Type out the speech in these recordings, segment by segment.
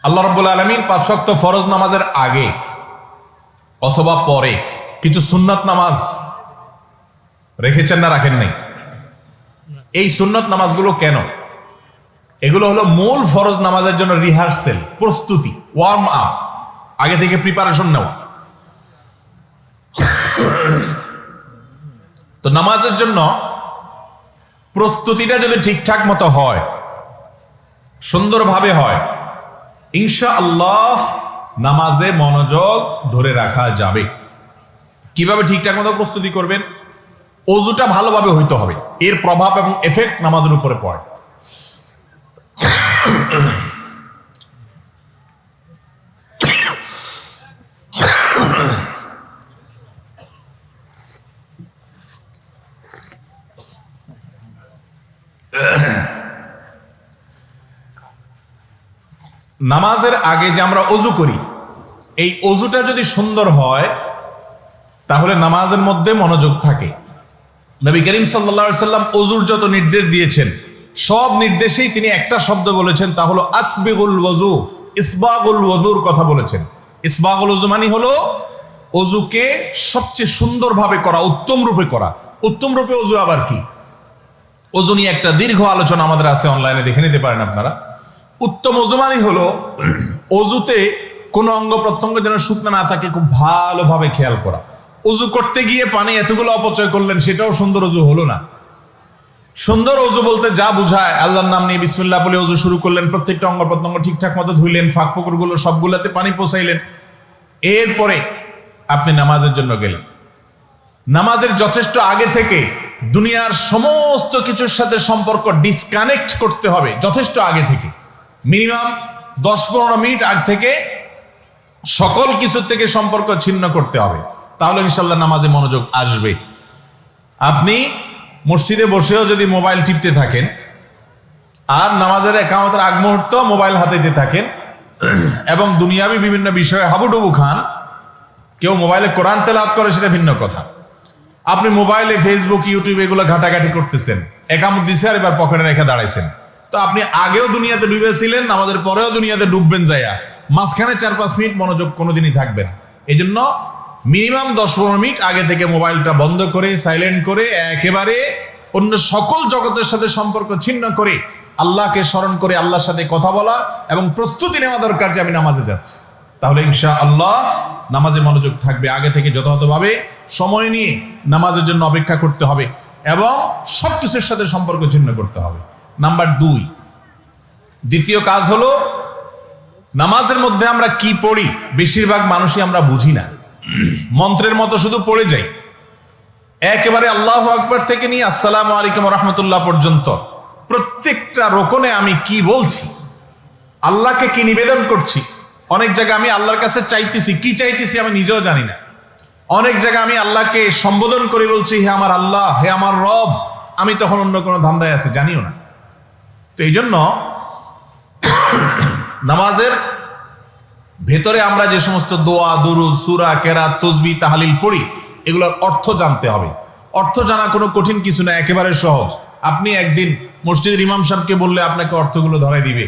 আল্লাহ রাব্বুল আলামিন 5 ওয়াক্ত ফরজ নামাজের আগে অথবা পরে কিছু সুন্নাত নামাজ রেখেছেন না রাখেন নাই? এই সুন্নাত নামাজগুলো কেন? এগুলো হলো মূল ফরজ নামাজের জন্য রিহার্সেল, প্রস্তুতি, ওয়ার্ম আপ, আগে থেকে প্রিপারেশন নেওয়া। তো নামাজের জন্য প্রস্তুতিটা যদি ঠিকঠাক মতো হয়, সুন্দরভাবে হয়, ইনশাআল্লাহ নামাজে মনোযোগ ধরে রাখা যাবে। কিভাবে ঠিকঠাক মতো প্রস্তুতি করবেন? ওযুটা ভালোভাবে হইতে হবে, এর প্রভাব এবং এফেক্ট নামাজের উপরে পড়ে। নামাজের আগে যে আমরা ওযু করি, এই ওযুটা যদি সুন্দর হয় তাহলে নামাজের মধ্যে মনোযোগ থাকে। নবী করিম সাল্লাল্লাহু আলাইহি সাল্লাম ওযুর যত নির্দেশ দিয়েছেন সব নির্দেশেই তিনি একটা শব্দ বলেছেন, তা হলো আসবিগুল ওযু, ইসবাগুল ওযুর কথা বলেছেন। ইসবাগুল ওযু মানে হলো ওযুকে সবচেয়ে সুন্দরভাবে করা, উত্তম রূপে করা। উত্তম রূপে ওযু আবার কি? ওযু নিয়ে একটা দীর্ঘ আলোচনা আমাদের আছে, অনলাইনে দেখে নিতে পারেন আপনারা। উত্তম ওযু মানে হলো ওযুতে কোনো অঙ্গ প্রত্যঙ্গ যেন শুকনো না থাকে, খুব ভালোভাবে খেয়াল করা। ওযু করতে গিয়ে পানি এতগুলো অপচয় করলেন, সেটাও সুন্দর ওযু হলো না। সুন্দর ওযু বলতে যা বুঝায়, আল্লাহর নাম নিয়ে বিসমিল্লাহ বলে ওযু শুরু করলেন, প্রত্যেকটা অঙ্গ প্রত্যঙ্গ ঠিকঠাক মতো ধুইলেন, ফাঁক ফোকরগুলো সবগুলাতে পানি পৌঁছাইলেন, এরপরে আপনি নামাজের জন্য গেলেন। নামাজের যথেষ্ট আগে থেকে দুনিয়ার সমস্ত কিছুর সাথে সম্পর্ক ডিসকানেক্ট করতে হবে, যথেষ্ট আগে থেকে, মিনিমাম 10-15 মিনিট আগ থেকে সকল কিছু থেকে সম্পর্ক ছিন্ন করতে হবে। তাহলে ইনশাল্লাহ নামাজে মনোযোগ আসবে। আপনি মসজিদে বসেও যদি মোবাইল টিপতে থাকেন আর নামাজের একামতের আগ মুহূর্ত মোবাইল হাতে থাকেন এবং দুনিয়াবি বিভিন্ন বিষয়ে হাবুডুবু খান, কেউ মোবাইলে কোরআন তেলাওয়াত করে সেটা ভিন্ন কথা। আপনি মোবাইলে ফেসবুক, ইউটিউব এগুলো ঘাটাঘাটি করতেছেন, একামত দিছে আর এবার পকেটে রেখে দাঁড়াইছেন। তো আপনি আগেও দুনিয়াতে ডুবেছিলেন, নামাজের পরেও দুনিয়াতে ডুববেন যাইয়া, মাঝখানে 4-5 মিনিট মনোযোগ কোনোদিনই থাকবে না। এই জন্য মিনিমাম 10-15 মিনিট আগে থেকে মোবাইলটা বন্ধ করে, সাইলেন্ট করে, একেবারে অন্য সকল জগতের সাথে সম্পর্ক ছিন্ন করে আল্লাহকে স্মরণ করে আল্লাহর সাথে কথা বলা এবং প্রস্তুতি নেওয়া দরকার যে আমি নামাজে যাচ্ছি। তাহলে ইনশাআল্লাহ নামাজে মনোযোগ থাকবে। আগে থেকে যথাযথভাবে সময় নিয়ে নামাজের জন্য অপেক্ষা করতে হবে এবং সবকিছুর সাথে সম্পর্ক ছিন্ন করতে হবে। নাম্বার 2, দ্বিতীয় কাজ হলো নামাজের মধ্যে আমরা কি পড়ি বেশিরভাগ মানুষই আমরা বুঝি না, মন্ত্রের মতো শুধু পড়ে যাই। একেবারে আল্লাহু আকবার থেকে নিয়ে আসসালামু আলাইকুম ওয়া রাহমাতুল্লাহ পর্যন্ত প্রত্যেকটা রোকনে আমি কি বলছি, আল্লাহকে কি নিবেদন করছি। অনেক জায়গায় আমি আল্লাহর কাছে চাইতেছি, কি চাইতেছি আমি নিজেও জানি না। অনেক জায়গায় আমি আল্লাহকে সম্বোধন করে বলছি, হে আমার আল্লাহ, হে আমার রব, আমি তখন অন্য কোনো ধান্দায় আছি, জানিও না। তো এই জন্য নামাজের ভেতরে আমরা যে সমস্ত দোয়া, দুরুদ, সূরা, কেরাত, তাসবিহ, তাহলিল পড়ি, এগুলোর অর্থ জানতে হবে। অর্থ জানা কোনো কঠিন কিছু না, একেবারে সহজ। আপনি একদিন মসজিদের ইমাম সাহেবকে বললে আপনাকে অর্থগুলো ধরাই দিবে।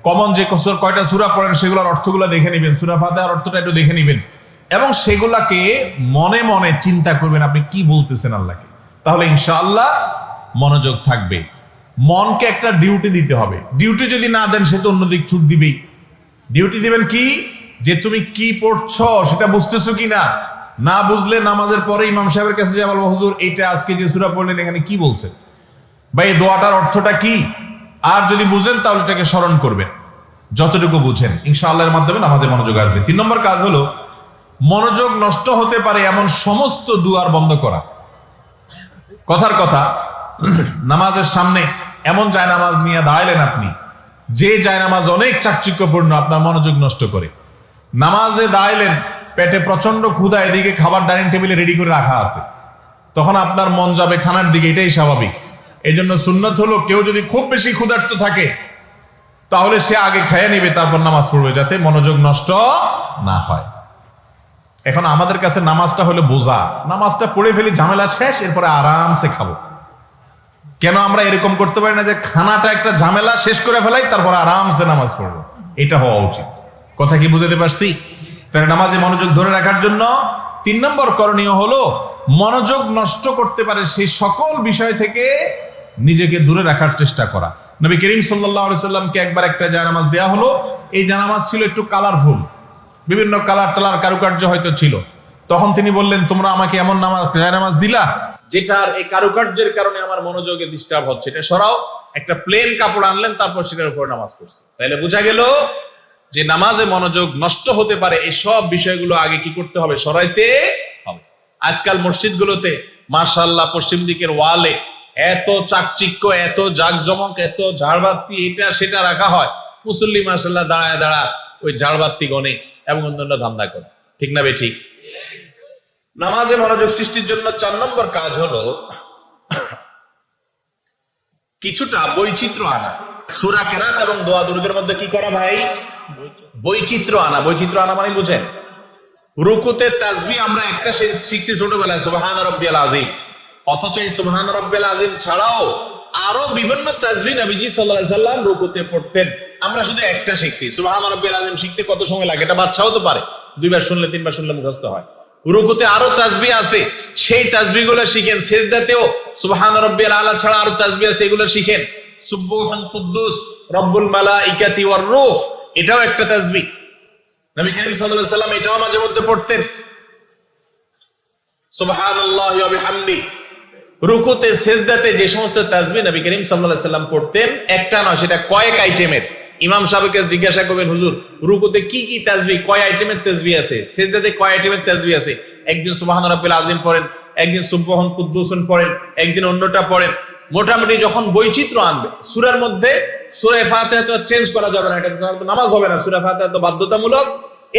কমন যে কয়টা সূরা পড়েন সেগুলোর অর্থগুলো দেখে নেবেন, সূরা ফাতিহার অর্থটা একটু দেখে নেবেন এবং সেগুলাকে মনে মনে চিন্তা করবেন আপনি কি বলতেছেন আল্লাহকে। তাহলে ইনশাআল্লাহ মনোযোগ থাকবে। মনকে একটা ডিউটি দিতে হবে। ডিউটি যদি না দেন সে তো অন্যদিক ছুট দিবেই। ডিউটি দিবেন কি, যে তুমি কি পড়ছো সেটা বুঝতেছো কি না। না বুঝলে নামাজের পরে ইমাম সাহেবের কাছে যা বলবো, হুজুর এইটা আজকে যে সূরা পড়লেন এখানে কি বলছে বা এই দোয়াটার অর্থটা কি। আর যদি বুঝেন তাহলে এটাকে স্মরণ করবেন যতটুকু বুঝেন, ইনশাআল্লাহর মাধ্যমে নামাজে মনোযোগ আসবে। 3 নম্বর কাজ হলো মনোযোগ নষ্ট হতে পারে এমন সমস্ত দুয়ার বন্ধ করা। কথার কথা, নামাজের সামনে এমন জায়নামাজ নিয়ে দাঁড়াইলেন আপনি, যে জায়নামাজ অনেক চাকচিক্যপূর্ণ, আপনার মনোযোগ নষ্ট করে। নামাজে দাঁড়াইলেন, পেটে প্রচন্ড ক্ষুধা, এদিকে খাবার ডাইনিং টেবিলে রেডি করে রাখা আছে, তখন আপনার মন যাবে খানার দিকে, এটাই স্বাভাবিক। এই জন্য সুন্নত হলো কেউ যদি খুব বেশি ক্ষুধার্ত থাকে তাহলে সে আগে খেয়ে নিবে, তারপর নামাজ পড়বে, যাতে মনোযোগ নষ্ট না হয়। এখন আমাদের কাছে নামাজটা হলো বোঝা, নামাজটা পড়ে ফেলি, ঝামেলা শেষ, এরপরে আরামসে খাবো। কেন আমরা এরকম করতে পারি না যে খানাটা একটা ঝামেলা শেষ করে ফেলাই, তারপর আরামসে নামাজ পড়বো? এটা হওয়া উচিত। কথা কি বুঝাতে পারছি? তাহলে নামাজে মনোযোগ ধরে রাখার জন্য 3 নম্বর করণীয় হলো মনোযোগ নষ্ট করতে পারে সেই সকল বিষয় থেকে নিজেকে দূরে রাখার চেষ্টা করা। নবী করিম সাল্লাল্লাহু আলাইহি সাল্লামকে একবার একটা জায়নামাজ দেওয়া হলো। এই জায়নামাজ ছিল একটু কালারফুল, বিভিন্ন কালার টালার কারুকার্য হয়তো ছিল। তখন তিনি বললেন, তোমরা আমাকে এমন জায়নামাজ দিলা যেটার এই কারুকার্যের কারণে আমার মনোযোগে ডিস্টার্ব হচ্ছে, এটা সরাও। একটা প্লেন কাপড় আনলেন, তারপর সেটার উপর নামাজ পড়ছে। তাহলে বোঝা গেল যে নামাজে মনোযোগ নষ্ট হতে পারে, এই সব বিষয়গুলো আগে কি করতে হবে? সরাইতে হবে। আজকাল মসজিদগুলোতে মাশাআল্লাহ পশ্চিম দিকের ওয়ালে এত চাকচিক্য, এত জাকজমক, এত ঝাড়বাতি এটা সেটা রাখা হয়। মুসল্লি মাশাআল্লাহ দাঁড়ায় ওই ঝাড়বাতি গনে এবং অন্যান্য ধান্দা করে। ঠিক না বেঠিক? নামাজে মনোযোগ সৃষ্টির জন্য 4 নম্বর কাজ হলো কিছুটা বৈচিত্র্য আনা। সূরা কেরাত এবং দোয়া দুরুদের মধ্যে কি করা ভাই? বৈচিত্র্য আনা। বৈচিত্র্য আনা মানে বুঝেন, রুকুতে তাসবিহ আমরা একটা শিখছি ছোটবেলায়, সুবহান রাব্বিয়াল আযীম। অথচ এই সুবহান রাব্বিয়াল আযীম ছাড়াও আরো বিভিন্ন তাসবিহ নবীজি সাল্লাল্লাহু আলাইহি সাল্লাম রুকুতে পড়তেন। আমরা শুধু একটা শিখছি। সুবহান রাব্বিয়াল আযীম শিখতে কত সময় লাগে? এটা বাচ্চাও তো পারে, 2 বার শুনলে 3 বার শুনলে মুখস্থ হয়। রুকুতে আরো তাসবিহ আছে, সেই তাসবিহগুলো শিখেন। সিজদাতেও সুবহান রাব্বিয়াল আলা ছাড়া আরো তাসবিহ আছে, এগুলো শিখেন। সুবহান কুদ্দুস রব্বুল মালাইকাতি ওয়ার রূহ, এটাও একটা তাসবিহ। নবী করিম সাল্লাল্লাহু আলাইহি সাল্লাম এটাও মাঝে মধ্যে পড়তেন। সুবহানাল্লাহি ওয়া বিহামদি। রুকুতে সিজদাতে যে সমস্ত তাসবিহ নবী করিম সাল্লাল্লাহু আলাইহি সাল্লাম পড়তেন, একটা নয়, সেটা কয়েক আইটেমের। ইমাম সাহেবকে জিজ্ঞাসা করবেন, হুজুর রুকুতে কি কি তাসবিহ, কয় আইটেমের তাসবিহ আছে? সিজদাতে কয় আইটেমের তাসবিহ আছে? একদিন সুবহান রাব্বিল আযীম পড়েন, একদিন সুবহান কুদ্দুসুন পড়েন, একদিন অন্যটা পড়েন। মোটামুটি যখন বৈচিত্র্য আনবে সূরার মধ্যে, সূরা ফাতিহা তো চেঞ্জ করা যাবে না, এটা তো নামাজ হবে না। সূরা ফাতিহা তো বাধ্যতামূলক।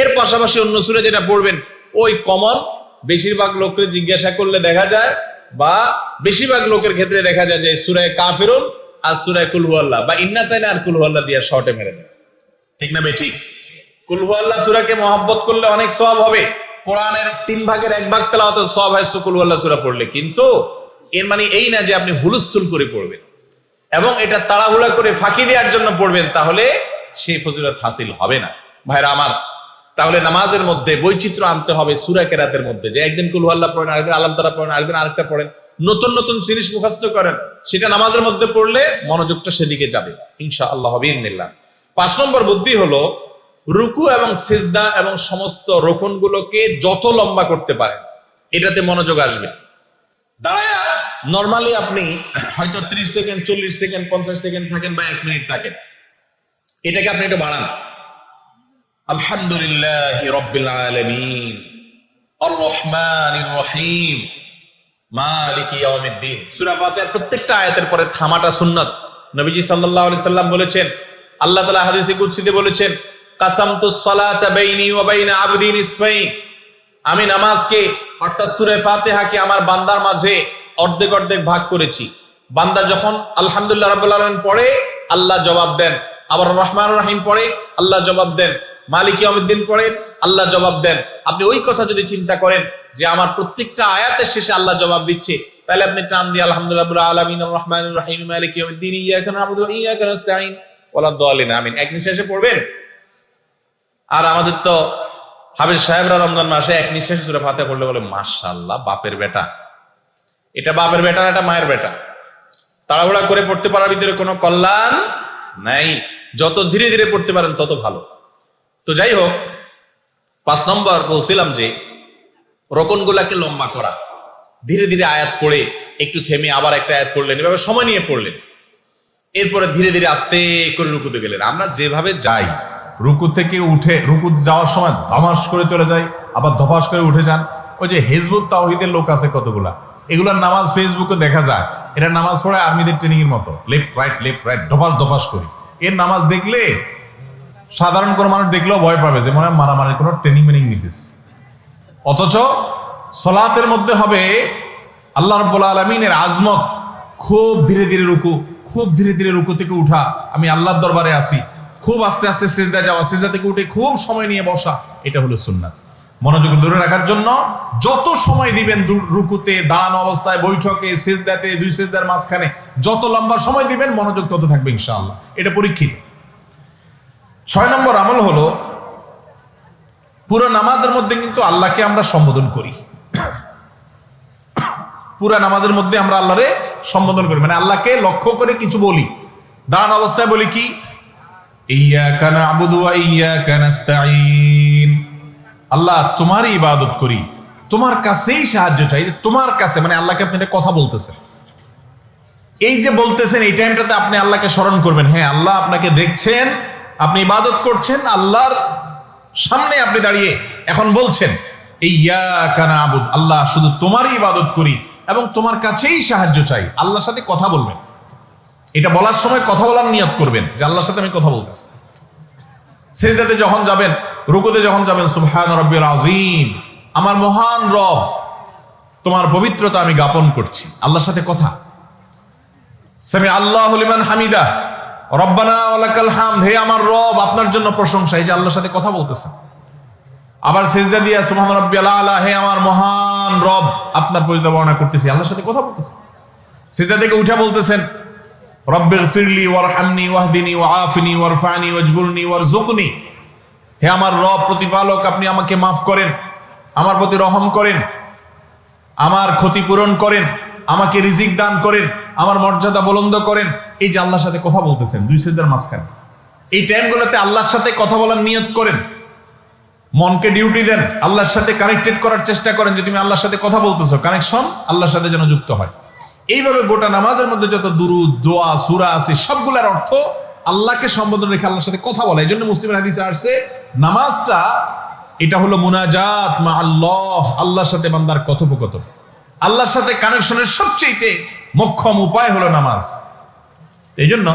এর পাশাপাশি অন্য সূরা যেটা পড়বেন ওই কমন, বেশিরভাগ লোককে জিজ্ঞাসা করলে দেখা যায়, বা বেশিরভাগ লোকের ক্ষেত্রে দেখা যায় যে সূরা কাফিরুন আর সূরা কুল হুয়াল্লাহ বা ইন্নাতাইনা আর কুল হুয়াল্লাহ দিয়ে শর্টে মেরে দেয়। ঠিক না বেঠিক? কুল হুয়াল্লাহ সূরাকে মহব্বত করলে অনেক সওয়াব হবে। কোরআনের 3 ভাগের 1 ভাগ তেলাওয়াতের সওয়াব হয় কুল হুয়াল্লাহ সূরা পড়লে। কিন্তু এর মানে এই না যে আপনি হুলস্থুল করে পড়বেন এবং এটা তাড়াহুড়া করে ফাঁকি দেওয়ার জন্য পড়বেন, তাহলে সেই ফজিলত হাসিল হবে না। ভাইরা আমার, তাহলে নামাজের মধ্যে বৈচিত্র্য আনতে হবে। সূরা কেরাতের মধ্যে যে একদিন কুল হুয়াল্লাহ পড়েন, আরেকদিন আলাম তারা পড়েন, আরেকদিন আরেকটা পড়েন, নতুন নতুন জিনিস মুখস্থ করেন, সেটা নামাজের মধ্যে পড়লে মনোযোগটা সেদিকে যাবে ইনশাআল্লাহ বিইذনিল্লাহ। 5 নম্বর বুদ্ধি হলো রুকু এবং সিজদা এবং সমস্ত রোকনগুলোকে যত লম্বা করতে পারেন, এটাতে মনোযোগ আসবে। দাঁড়ায়া নরমালি আপনি হয়তো 30 সেকেন্ড, 40 সেকেন্ড, 50 সেকেন্ড থাকেন বা 1 মিনিট থাকেন, এটাকে আপনি একটু বাড়ান। আলহামদুলিল্লাহি রাব্বিল আলামিন আর রহমানির রহিম মালিকি ইয়াউমিদ্দিন। সূরা ফাতিহার প্রত্যেকটা আয়াতের পরে থামাটা সুন্নাত। নবীজি সাল্লাল্লাহু আলাইহি সাল্লাম বলেছেন, আল্লাহ তাআলা হাদিসে কুদসিতে বলেছেন, কাসামতুস সালাতা বাইনি ওয়া বাইনা আবদি নিসফাইন। আমি নামাজকে অর্থাৎ সূরা ফাতিহাকে আমার বান্দার মাঝে অর্ধেক অর্ধেক ভাগ করেছি। বান্দা যখন আলহামদুলিল্লাহ রাব্বিল আলামিন পড়ে, আল্লাহ জবাব দেন। আবার রহমানুর রহিম পড়ে, আল্লাহ জবাব দেন। মালিক ইয়াউমিদ্দিন পড়ে, আল্লাহ জবাব দেন। আপনি ওই কথা যদি চিন্তা করেন যে আমার প্রত্যেকটা আয়াতের শেষে আল্লাহ জবাব দিচ্ছে, তাহলে আপনি টান দিয়ে আলহামদুলিল্লাহ রাব্বিল আলামিন আর রহমানির রহিম মালিক ইয়াউমিদ্দিন ইয়াকা না'বুদু ওয়া ইয়াকা নাস্তাঈন ওয়ালাদ দাল্লিন আমিন এক নিঃশ্বাসে পড়বেন। আর আমাদের তো হাফেজ সাহেবরা রমজান মাসে এক নিঃশ্বাসে সূরা ফাতিহা পড়লে বলে মাশাআল্লাহ, বাপের বেটা। এটা বাপের বেটা না, এটা মায়ের বেটা। তাড়াহুড়া করে পড়তে পারার ভিতরে কোনো কল্যাণ নাই। যত ধীরে ধীরে পড়তে পারেন তত ভালো। তো যাই হোক, 5 নম্বর বলছিলাম যে রোকনগুলাকে লম্বা করা। ধীরে ধীরে আয়াত পড়ে একটু থেমে আবার একটা আয়াত পড়লেন, এভাবে সময় নিয়ে পড়লেন। এরপরে ধীরে ধীরে আস্তে করে রুকুতে গেলেন। আমরা যেভাবে যাই, রুকু থেকে উঠে রুকু যাওয়ার সময় ধমাস করে চলে যাই, আবার ধপাস করে উঠে যান। ওই যে হিজবুত তাওহীদের লোক আছে কতগুলা, এগুলার নামাজ ফেসবুকে দেখা যায়। এরা নামাজ পড়ে আর্মিদের ট্রেনিং এর মতো, লেফট রাইট ধপাস ধপাস করি। এর নামাজ দেখলে সাধারণ কোনো মানুষ দেখলেও ভয় পাবে যে মনে হয় মারামারির কোনো ট্রেনিং নিতেছে। অথচ সালাতের মধ্যে হবে আল্লাহ রাব্বুল আলামিনের আজমত। খুব ধীরে ধীরে রুকু, খুব ধীরে ধীরে রুকু থেকে উঠা, আমি আল্লাহর দরবারে আসি। খুব আস্তে আস্তে সিজদা যাওয়া, সিজদা থেকে উঠে খুব সময় নিয়ে বসা, এটা হলো সুন্নাত। মনোযোগ ধরে রাখার জন্য যত সময় দিবেন রুকুতে, দাঁড়ানো অবস্থায়, বৈঠকে, সিজদাতে, 2 সিজদার মাঝখানে যত লম্বা সময় দিবেন মনোযোগ তত থাকবে ইনশাআল্লাহ। এটা পরীক্ষিত। 6 নম্বর আমল হলো পুরো নামাজের মধ্যে কিন্তু আল্লাহকে আমরা সম্বোধন করি, পুরো নামাজের মধ্যে আমরা আল্লাহরে সম্বোধন করি, মানে আল্লাহকে লক্ষ্য করে কিছু বলি। দাঁড়ান অবস্থায় বলি কি, ইয়্যাকা না'বুদু ওয়া ইয়্যাকা নাস্তাঈন, আল্লাহ তোমারই ইবাদত করি, তোমার কাছেই সাহায্য চাই। যে তোমার কাছে মানে আল্লাহকে আপনি একটা কথা বলতেছেন, এই যে বলতেছেন এই টাইমটাতে আপনি আল্লাহকে স্মরণ করবেন। হ্যাঁ, আল্লাহ আপনাকে দেখছেন, আপনি ইবাদত করছেন, আল্লাহর সামনে আপনি দাঁড়িয়ে এখন বলছেন ইয়্যাকা না'বুদু, আল্লাহ শুধু তোমারই ইবাদত করি এবং তোমার কাছেই সাহায্য চাই। আল্লাহর সাথে কথা বলবেন, এটা বলার সময় কথা বলার নিয়ত করবেন যে আল্লাহর সাথে আমি কথা বলতেছি। সিজদাতে যখন যাবেন, রুকুতে যখন যাবেন, সুবহান রাব্বিল আযীম, আমার মহান রব তোমার পবিত্রতা আমি জ্ঞাপন করছি, আল্লাহর সাথে কথা। সামি আল্লাহু লিমান হামিদা, রব্বানা ওয়া লাকাল হামদ, হে আমার রব আপনার জন্য প্রশংসা, এই যে আল্লাহর সাথে কথা বলতেছেন। আবার সিজদা দিয়া সুবহান রাব্বিয়াল আলা, হে আমার মহান রব আপনার পরিচয় বর্ণনা করতেছি, আল্লাহর সাথে কথা বলতেছি। সিজদা থেকে উঠে বলতেছেন রব্বিগফিরলি ওয়ারহামনি ওয়াহদিনি ওয়াআফিনি ওয়ারফানি ওয়াজবুরনি ওয়ারযুকনি, হে আমার রব প্রতিপালক আপনি আমাকে মাফ করেন, আমার প্রতি রহম করেন, আমার ক্ষতিপূরণ করেন, আমাকে রিজিক দান করেন, আমার মর্যাদা বুলন্দ করেন। এই যে আল্লাহর সাথে কথা বলতেছেন দুই সিজদার মাঝখানে, এই টাইমগুলোতে আল্লাহর সাথে কথা বলার নিয়ত করেন, মনকে ডিউটি দেন, আল্লাহর সাথে কানেক্টেড করার চেষ্টা করেন যে তুমি আল্লাহর সাথে কথা বলতেছো, কানেকশন আল্লাহর সাথে যেন যুক্ত হয়। এইভাবে গোটা নামাজের মধ্যে যত দুরুদ, দোয়া, সূরা আছে সবগুলোর অর্থ আল্লাহকে সম্বোধন রেখে আল্লাহর সাথে কথা বলা। এই জন্য মুসলিমের হাদিসে আসছে নামাজটা এটা হলো মুনাজাত মা আল্লাহ, আল্লাহর সাথে বান্দার কথোপকথন, আল্লাহর সাথে কানেকশনের সবচেয়ে মোক্ষম উপায় হলো নামাজ। এই জন্য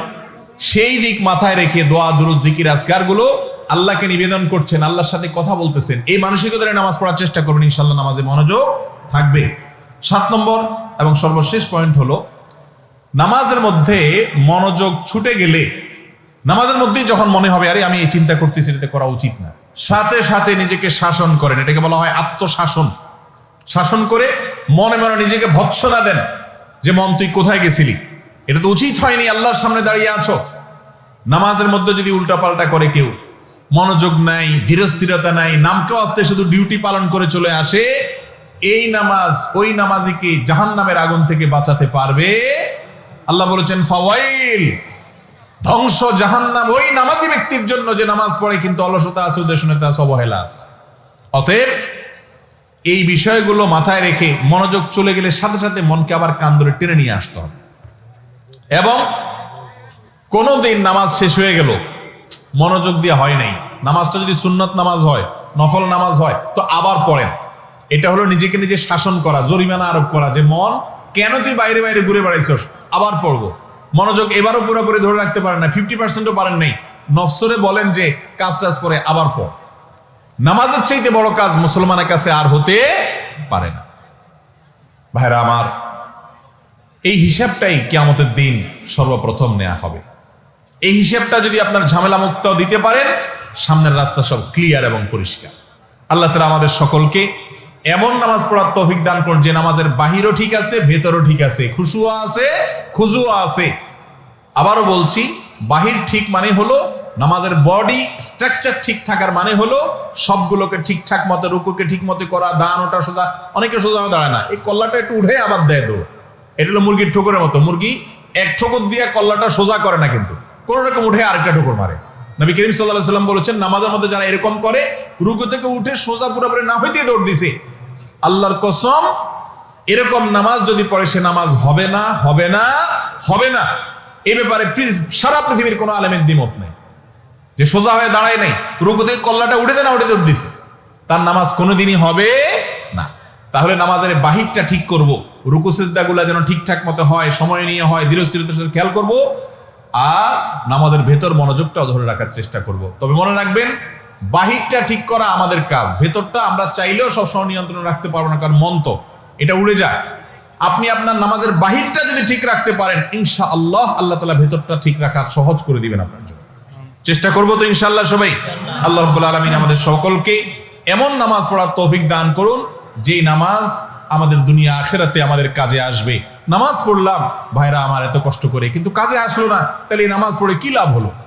সেই দিক মাথায় রেখে দোয়া, দুরুদ, জিকির, আজকার গুলো আল্লাহকে নিবেদন করছেন, আল্লাহর সাথে কথা বলতেছেন, এই মানসিকতায় নামাজ পড়ার চেষ্টা করবেন, ইনশাআল্লাহ নামাজে মনোযোগ থাকবে। 7 নম্বর এবং সর্বশেষ পয়েন্ট হলো নামাজের মধ্যে মনোযোগ ছুটে গেলে, নামাজের মধ্যেই যখন মনে হবে আরে আমি এই চিন্তা করতেছি, এটা করা উচিত না, সাথে সাথে নিজেকে শাসন করেন, এটাকে বলা হয় আত্মশাসন। শাসন করে মনে মনে নিজেকে ভৎসনা দেন যে মন তুই কোথায় গেছিলি, এটা তো উচিত হয়নি, আল্লাহর সামনে দাঁড়িয়ে আছো। নামাজের মধ্যে যদি উল্টাপাল্টা করে কেউ, মনোযোগ নাই, ধীরস্থিরতা নাই, নামকেও আসতে শুধু ডিউটি পালন করে চলে আসে, এই নামাজ ওই নামাজিকে জাহান্নামের আগুন থেকে বাঁচাতে পারবে। আল্লাহ বলেছেন ফাওয়াইল, ধ্বংস জাহান্নাম ওই নামাজি ব্যক্তির জন্য যে নামাজ পড়ে কিন্তু অলসতা আছে, উদ্দেশ্যনীয়তা আছে, অবহেলা আছে। অতএব এই বিষয়গুলো মাথায় রেখে মনোযোগ চলে গেলে সাথে সাথে মনকে আবার কান ধরে টেনে নিয়ে আসতে হবে। এবং কোনোদিন নামাজ শেষ হয়ে গেল মনোযোগ দিয়ে হয় নাই, নামাজটা যদি সুন্নত নামাজ হয়, নফল নামাজ হয়, তো আবার পড়েন। এটা হলো নিজেকে নিজে শাসন করা, জরিমানা আরোপ করা, যে মন কেন তুই বাইরে বাইরে ঘুরে বেড়াইছস, আবার পড়বো। মনোযোগ এবারও পুরোপুরি ধরে রাখতে পারেন না, 50%ও পারেন নাই, নফসরে বলেন যে কাজ টাজ পরে আবার পড়। নামাজের চাইতে বড় কাজ মুসলমানের কাছে আর হতে পারে না। ভাইরা আমার, এই হিসাবটাই কিয়ামতের দিন সর্বপ্রথম নেওয়া হবে। এই হিসাবটা যদি আপনার ঝামেলা মুক্ত দিতে পারেন, সামনের রাস্তা সব ক্লিয়ার এবং পরিষ্কার। আল্লাহ তাআলা আমাদের সকলকে এমন নামাজ পড়ার তৌফিক দান করুন যে নামাজের বাহিরও ঠিক আছে, ভেতরও ঠিক আছে, খুশুও আছে, খুজুও আছে। আবারও বলছি, বাহির ঠিক মানে হলো নামাজের বডি স্ট্রাকচার ঠিক থাকার মানে হলো সবগুলোকে ঠিকঠাক মতো, রুকুকে ঠিক মতো করা, দান ওটা সোজা, অনেকে সোজা দাঁড়ায় না, এই কল্লাটা একটু উঠে আবার দেয় দৌড়। এটা হলো মুরগির ঠোকরের মতো, মুরগি এক ঠোকর দিয়ে কল্লাটা সোজা করে না, কিন্তু কোন রকম উঠে আরেকটা ঠোকর মারে। নবী করিম সাল্লাল্লাহু আলাইহি ওয়াসাল্লাম বলেছেন, নামাজের মধ্যে যারা এরকম করে, রুকু থেকে উঠে সোজা পুরোপুরি না হইতে দৌড় দিছে, আল্লাহর কসম এরকম নামাজ যদি পড়ে সে নামাজ হবে না, হবে না, হবে না। এই ব্যাপারে সারা পৃথিবীর কোনো আলেমের দ্বিমত নেই যে সোজা হয়ে দাঁড়ায় নাই, রুকু থেকে কল্লাটা উঠে দেয় না, উঠে দৌড় দিছে, তার নামাজ কোনোদিনই হবে না। তাহলে নামাজের বাহিরটা ঠিক করব, রুকু সিজদাগুলো যেন ঠিকঠাক মতো হয়, সময় নিয়ে হয়, ধীরস্থিরতার সাথে খেয়াল করব, আর নামাজের ভেতর মনোযোগটাও ধরে রাখার চেষ্টা করব। তবে মনে রাখবেন, বাহিরটা ঠিক করা আমাদের কাজ, ভেতরটা আমরা চাইলেও সবসময় নিয়ন্ত্রণ রাখতে পারবো না, কারণ মন তো এটা উড়ে যায়। আপনি আপনার নামাজের বাহিরটা যদি ঠিক রাখতে পারেন, ইনশাআল্লাহ আল্লাহ তাআলা ভেতরটা ঠিক রাখার সহজ করে দিবেন আপনার জন্য। চেষ্টা করবো তো ইনশাআল্লাহ সবাই। আল্লাহ রাব্বুল আলামিন আমাদের সকলকে এমন নামাজ পড়ার তৌফিক দান করুন যে নামাজ আমাদের দুনিয়া আখিরাতে আমাদের কাজে আসবে। নামাজ পড়লাম ভাইরা আমার এত কষ্ট করে, কিন্তু কাজে আসলো না, তাহলে এই নামাজ পড়ে কি লাভ হলো?